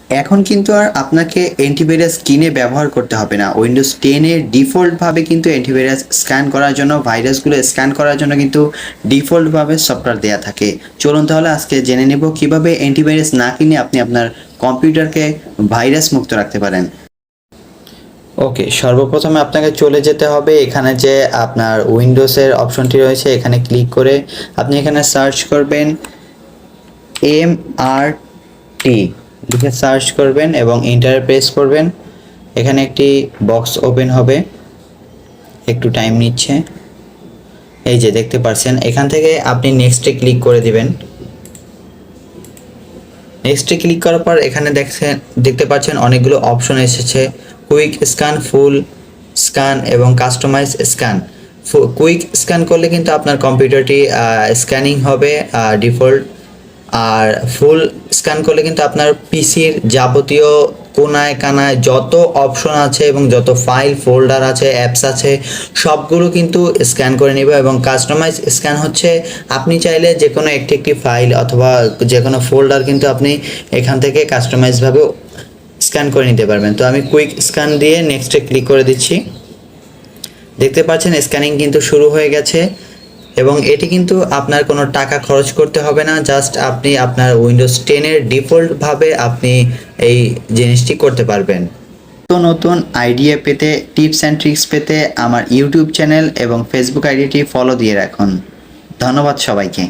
এখন কিন্তু আর আপনাকে অ্যান্টিভাইরাস কিনে ব্যবহার করতে হবে না। উইন্ডোজ 10 এর ডিফল্টভাবে কিন্তু অ্যান্টিভাইরাস স্ক্যান করার জন্য, ভাইরাসগুলো স্ক্যান করার জন্য কিন্তু ডিফল্টভাবে সফটওয়্যার দেয়া থাকে। চলুন তাহলে আজকে জেনে নেব কিভাবে অ্যান্টিভাইরাস না কিনে আপনি আপনার কম্পিউটারকে ভাইরাস মুক্ত রাখতে পারেন। ওকে, সর্বপ্রথমে আপনাকে চলে যেতে হবে এখানে যে আপনার উইন্ডোজের অপশনটি রয়েছে, এখানে ক্লিক করে আপনি এখানে সার্চ করবেন MRT লিখে সার্চ করবেন এবং এন্টার প্রেস করবেন। এখানে একটি বক্স ওপেন হবে, একটু টাইম নিচ্ছে। এই যে দেখতে পাচ্ছেন, এখান থেকে আপনি নেক্সটে ক্লিক করে দিবেন। নেক্সটে ক্লিক করার পর এখানে দেখতে পাচ্ছেন অনেকগুলো অপশন এসেছে, কুইক স্ক্যান, ফুল স্ক্যান এবং কাস্টমাইজ স্ক্যান। কুইক স্ক্যান করলে কিন্তু আপনার কম্পিউটারটি স্ক্যানিং হবে ডিফল্ট, আর ফুল স্ক্যান করলে কিন্তু আপনার পিসির যাবতীয় কোনায় কানায় যত অপশন আছে এবং যত ফাইল ফোল্ডার আছে, অ্যাপস আছে, সবগুলো কিন্তু স্ক্যান করে নেবে। এবং কাস্টমাইজ স্ক্যান হচ্ছে আপনি চাইলে যে কোনো একটি ফাইল অথবা যে কোনো ফোল্ডার কিন্তু আপনি এখান থেকে কাস্টমাইজভাবে স্ক্যান করে নিতে পারবেন। তো আমি কুইক স্ক্যান দিয়ে নেক্সটে ক্লিক করে দিচ্ছি। দেখতে পাচ্ছেন স্ক্যানিং কিন্তু শুরু হয়ে গেছে এবং এটি কিন্তু আপনার কোনো টাকা খরচ করতে হবে না, জাস্ট আপনি আপনার উইন্ডোজ 10 এর ডিফল্টভাবে আপনি এই জিনিসটি করতে পারবেন। তো নতুন আইডিয়া পেতে, টিপস অ্যান্ড ট্রিক্স পেতে আমার ইউটিউব চ্যানেল এবং ফেসবুক আইডিটি ফলো দিয়ে রাখুন। ধন্যবাদ সবাইকে।